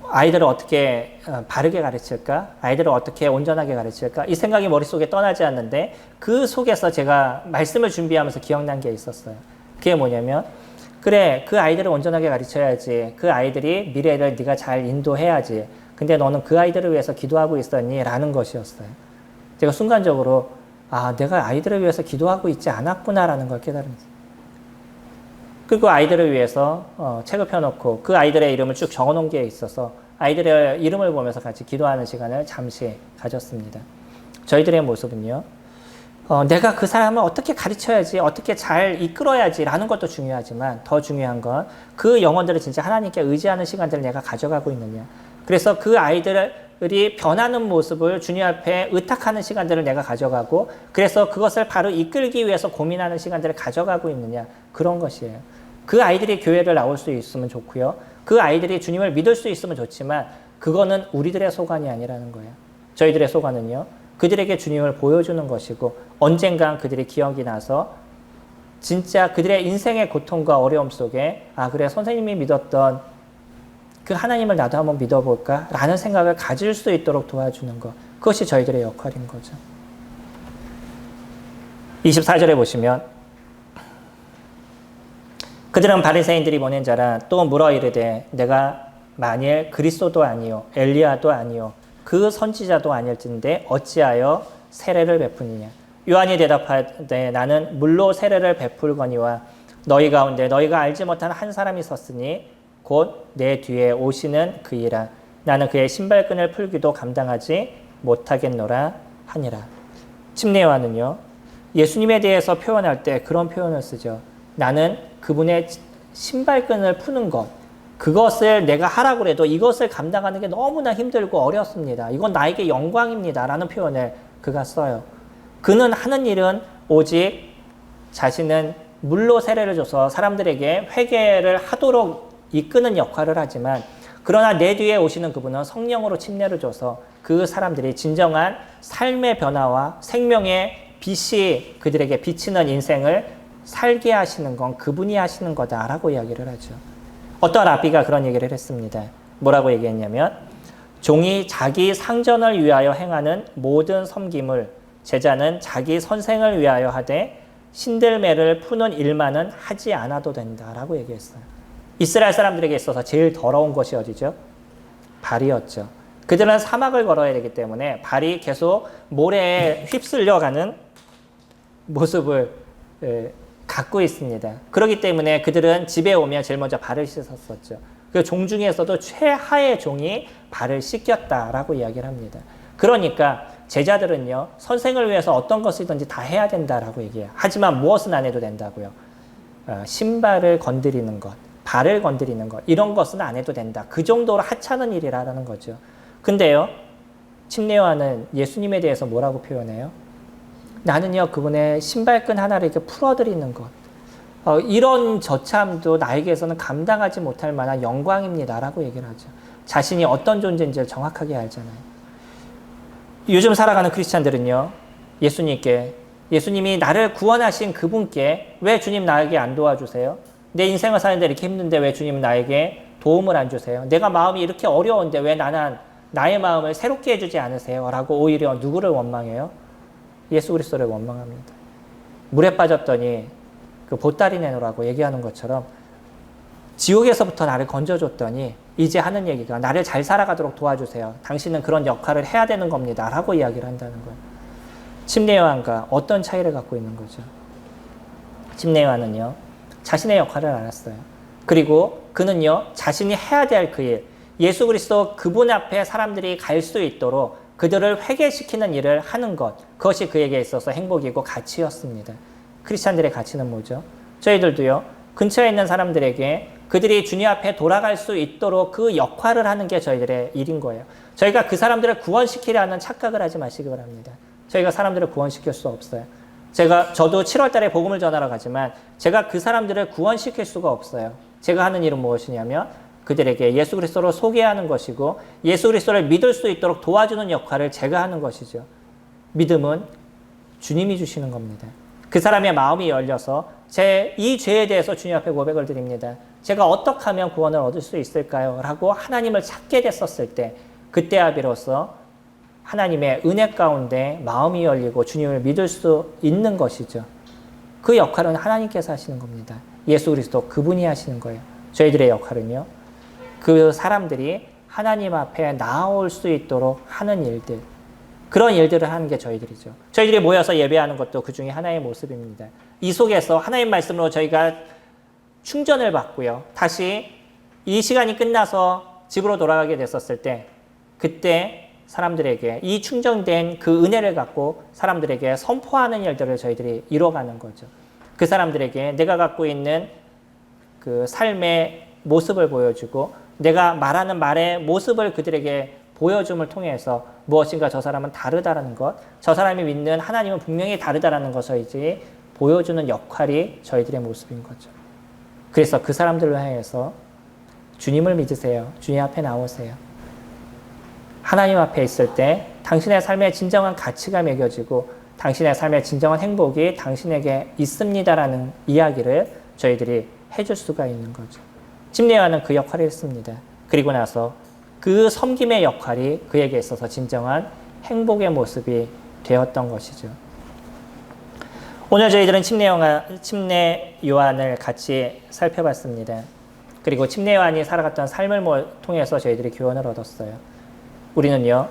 아이들을 어떻게 바르게 가르칠까? 아이들을 어떻게 온전하게 가르칠까? 이 생각이 머릿속에 떠나지 않는데 그 속에서 제가 말씀을 준비하면서 기억난 게 있었어요. 그게 뭐냐면, 그래, 그 아이들을 온전하게 가르쳐야지. 그 아이들이 미래를 네가 잘 인도해야지. 근데 너는 그 아이들을 위해서 기도하고 있었니? 라는 것이었어요. 제가 순간적으로 내가 아이들을 위해서 기도하고 있지 않았구나라는 걸 깨달았어요. 그리고 아이들을 위해서 책을 펴놓고 그 아이들의 이름을 쭉 적어놓은 게 있어서 아이들의 이름을 보면서 같이 기도하는 시간을 잠시 가졌습니다. 저희들의 모습은요, 내가 그 사람을 어떻게 가르쳐야지, 어떻게 잘 이끌어야지 라는 것도 중요하지만 더 중요한 건 그 영혼들을 진짜 하나님께 의지하는 시간들을 내가 가져가고 있느냐. 그래서 그 아이들이 변하는 모습을 주님 앞에 의탁하는 시간들을 내가 가져가고, 그래서 그것을 바로 이끌기 위해서 고민하는 시간들을 가져가고 있느냐. 그런 것이에요. 그 아이들이 교회를 나올 수 있으면 좋고요. 그 아이들이 주님을 믿을 수 있으면 좋지만 그거는 우리들의 소관이 아니라는 거예요. 저희들의 소관은요. 그들에게 주님을 보여주는 것이고 언젠간 그들이 기억이 나서 진짜 그들의 인생의 고통과 어려움 속에 아 그래 선생님이 믿었던 그 하나님을 나도 한번 믿어볼까? 라는 생각을 가질 수 있도록 도와주는 것. 그것이 저희들의 역할인 거죠. 24절에 보시면 그들은 바리새인들이 보낸 자라 또 물어 이르되 내가 만일 그리스도도 아니요 엘리야도 아니요 그 선지자도 아닐진데 어찌하여 세례를 베푸느냐. 요한이 대답하되 나는 물로 세례를 베풀거니와 너희 가운데 너희가 알지 못한 한 사람이 섰으니 곧 내 뒤에 오시는 그이라. 나는 그의 신발끈을 풀기도 감당하지 못하겠노라 하니라. 침례 요한은요. 예수님에 대해서 표현할 때 그런 표현을 쓰죠. 나는 그분의 신발끈을 푸는 것, 그것을 내가 하라고 해도 이것을 감당하는 게 너무나 힘들고 어렵습니다. 이건 나에게 영광입니다. 라는 표현을 그가 써요. 그는 하는 일은 오직 자신은 물로 세례를 줘서 사람들에게 회개를 하도록 이끄는 역할을 하지만 그러나 내 뒤에 오시는 그분은 성령으로 침례를 줘서 그 사람들이 진정한 삶의 변화와 생명의 빛이 그들에게 비치는 인생을 살게 하시는 건 그분이 하시는 거다라고 이야기를 하죠. 어떤 랍비가 그런 얘기를 했습니다. 뭐라고 얘기했냐면 종이 자기 상전을 위하여 행하는 모든 섬김을 제자는 자기 선생을 위하여 하되 신들매를 푸는 일만은 하지 않아도 된다라고 얘기했어요. 이스라엘 사람들에게 있어서 제일 더러운 것이 어디죠? 발이었죠. 그들은 사막을 걸어야 되기 때문에 발이 계속 모래에 휩쓸려가는 모습을 갖고 있습니다. 그렇기 때문에 그들은 집에 오면 제일 먼저 발을 씻었었죠. 그 종 중에서도 최하의 종이 발을 씻겼다라고 이야기를 합니다. 그러니까 제자들은요. 선생을 위해서 어떤 것이든지 다 해야 된다라고 얘기해요. 하지만 무엇은 안 해도 된다고요. 신발을 건드리는 것, 발을 건드리는 것 이런 것은 안 해도 된다. 그 정도로 하찮은 일이라는 거죠. 근데요. 침례 요한은 예수님에 대해서 뭐라고 표현해요? 나는요. 그분의 신발끈 하나를 이렇게 풀어드리는 것. 이런 저참도 나에게서는 감당하지 못할 만한 영광입니다라고 얘기를 하죠. 자신이 어떤 존재인지를 정확하게 알잖아요. 요즘 살아가는 크리스찬들은요. 예수님이 나를 구원하신 그분께 왜 주님 나에게 안 도와주세요? 내 인생을 사는데 이렇게 힘든데 왜 주님 나에게 도움을 안 주세요? 내가 마음이 이렇게 어려운데 왜 나의 마음을 새롭게 해주지 않으세요? 라고 오히려 누구를 원망해요? 예수 그리스도를 원망합니다. 물에 빠졌더니 그 보따리 내놓으라고 얘기하는 것처럼 지옥에서부터 나를 건져줬더니 이제 하는 얘기가 나를 잘 살아가도록 도와주세요. 당신은 그런 역할을 해야 되는 겁니다. 라고 이야기를 한다는 거예요. 침례 요한과 어떤 차이를 갖고 있는 거죠? 침례 요한은요. 자신의 역할을 알았어요. 그리고 그는요. 자신이 해야 될 그 일, 예수 그리스도 그분 앞에 사람들이 갈 수 있도록 그들을 회개시키는 일을 하는 것, 그것이 그에게 있어서 행복이고 가치였습니다. 크리스찬들의 가치는 뭐죠? 저희들도요. 근처에 있는 사람들에게 그들이 주님 앞에 돌아갈 수 있도록 그 역할을 하는 게 저희들의 일인 거예요. 저희가 그 사람들을 구원시키려는 착각을 하지 마시기 바랍니다. 저희가 사람들을 구원시킬 수 없어요. 저도 7월 달에 복음을 전하러 가지만 제가 그 사람들을 구원시킬 수가 없어요. 제가 하는 일은 무엇이냐면 그들에게 예수 그리스도를 소개하는 것이고 예수 그리스도를 믿을 수 있도록 도와주는 역할을 제가 하는 것이죠. 믿음은 주님이 주시는 겁니다. 그 사람의 마음이 열려서 제 이 죄에 대해서 주님 앞에 고백을 드립니다. 제가 어떻게 하면 구원을 얻을 수 있을까요? 라고 하나님을 찾게 됐었을 때 그때야 비로소 하나님의 은혜 가운데 마음이 열리고 주님을 믿을 수 있는 것이죠. 그 역할은 하나님께서 하시는 겁니다. 예수 그리스도 그분이 하시는 거예요. 저희들의 역할은요. 그 사람들이 하나님 앞에 나아올 수 있도록 하는 일들, 그런 일들을 하는 게 저희들이죠. 저희들이 모여서 예배하는 것도 그 중에 하나의 모습입니다. 이 속에서 하나님 말씀으로 저희가 충전을 받고요. 다시 이 시간이 끝나서 집으로 돌아가게 됐었을 때 그때 사람들에게 이 충전된 그 은혜를 갖고 사람들에게 선포하는 일들을 저희들이 이뤄가는 거죠. 그 사람들에게 내가 갖고 있는 그 삶의 모습을 보여주고 내가 말하는 말의 모습을 그들에게 보여줌을 통해서 무엇인가 저 사람은 다르다라는 것, 저 사람이 믿는 하나님은 분명히 다르다라는 것을 이제 보여주는 역할이 저희들의 모습인 거죠. 그래서 그 사람들로 향해서 주님을 믿으세요. 주님 앞에 나오세요. 하나님 앞에 있을 때 당신의 삶의 진정한 가치가 매겨지고 당신의 삶의 진정한 행복이 당신에게 있습니다라는 이야기를 저희들이 해줄 수가 있는 거죠. 침례요한은 그 역할을 했습니다. 그리고 나서 그 섬김의 역할이 그에게 있어서 진정한 행복의 모습이 되었던 것이죠. 오늘 저희들은 침례 요한을 같이 살펴봤습니다. 그리고 침례 요한이 살아갔던 삶을 통해서 저희들이 교훈을 얻었어요. 우리는요,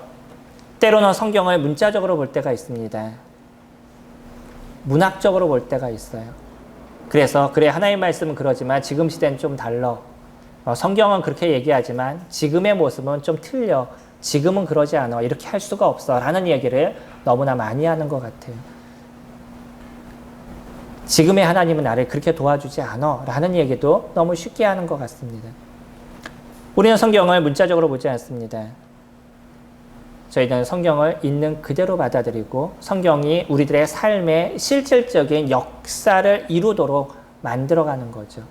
때로는 성경을 문자적으로 볼 때가 있습니다. 문학적으로 볼 때가 있어요. 그래서 그래, 하나님 말씀은 그러지만 지금 시대는 좀 달라. 성경은 그렇게 얘기하지만 지금의 모습은 좀 틀려. 지금은 그러지 않아. 이렇게 할 수가 없어. 라는 얘기를 너무나 많이 하는 것 같아요. 지금의 하나님은 나를 그렇게 도와주지 않아. 라는 얘기도 너무 쉽게 하는 것 같습니다. 우리는 성경을 문자적으로 보지 않습니다. 저희들은 성경을 있는 그대로 받아들이고 성경이 우리들의 삶에 실질적인 역사를 이루도록 만들어가는 거죠.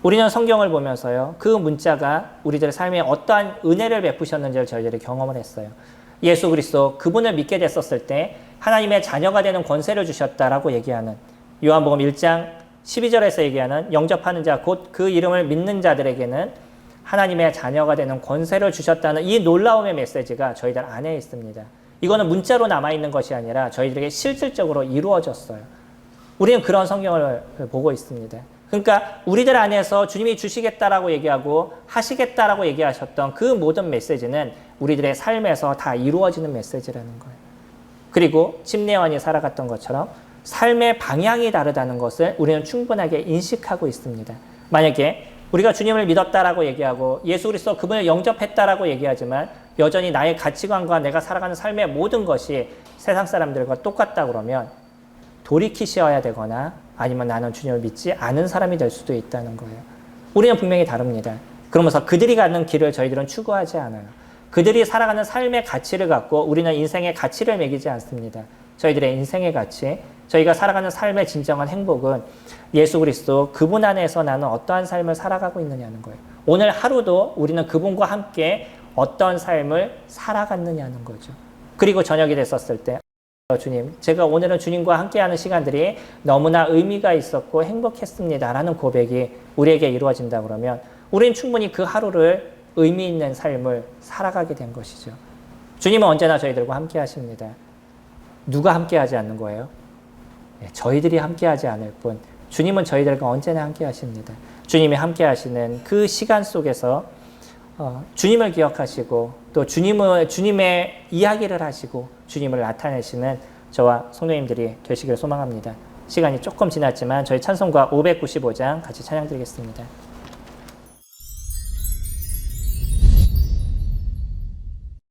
우리는 성경을 보면서요, 그 문자가 우리들의 삶에 어떠한 은혜를 베푸셨는지를 저희들이 경험을 했어요. 예수 그리스도 그분을 믿게 됐었을 때 하나님의 자녀가 되는 권세를 주셨다라고 얘기하는 요한복음 1장 12절에서 얘기하는 영접하는 자 곧 그 이름을 믿는 자들에게는 하나님의 자녀가 되는 권세를 주셨다는 이 놀라움의 메시지가 저희들 안에 있습니다. 이거는 문자로 남아있는 것이 아니라 저희들에게 실질적으로 이루어졌어요. 우리는 그런 성경을 보고 있습니다. 그러니까 우리들 안에서 주님이 주시겠다라고 얘기하고 하시겠다라고 얘기하셨던 그 모든 메시지는 우리들의 삶에서 다 이루어지는 메시지라는 거예요. 그리고 침례요한이 살아갔던 것처럼 삶의 방향이 다르다는 것을 우리는 충분하게 인식하고 있습니다. 만약에 우리가 주님을 믿었다라고 얘기하고 예수 그리스도 그분을 영접했다라고 얘기하지만 여전히 나의 가치관과 내가 살아가는 삶의 모든 것이 세상 사람들과 똑같다 그러면 돌이키셔야 되거나 아니면 나는 주님을 믿지 않은 사람이 될 수도 있다는 거예요. 우리는 분명히 다릅니다. 그러면서 그들이 가는 길을 저희들은 추구하지 않아요. 그들이 살아가는 삶의 가치를 갖고 우리는 인생의 가치를 매기지 않습니다. 저희들의 인생의 가치, 저희가 살아가는 삶의 진정한 행복은 예수 그리스도 그분 안에서 나는 어떠한 삶을 살아가고 있느냐는 거예요. 오늘 하루도 우리는 그분과 함께 어떤 삶을 살아갔느냐는 거죠. 그리고 저녁이 됐었을 때 주님, 제가 오늘은 주님과 함께하는 시간들이 너무나 의미가 있었고 행복했습니다 라는 고백이 우리에게 이루어진다 그러면 우리는 충분히 그 하루를 의미 있는 삶을 살아가게 된 것이죠. 주님은 언제나 저희들과 함께 하십니다. 누가 함께 하지 않는 거예요? 저희들이 함께 하지 않을 뿐 주님은 저희들과 언제나 함께 하십니다. 주님이 함께 하시는 그 시간 속에서 주님을 기억하시고 또 주님의 이야기를 하시고 주님을 나타내시는 저와 성도님들이 되시기를 소망합니다. 시간이 조금 지났지만 저희 찬송가 595장 같이 찬양 드리겠습니다.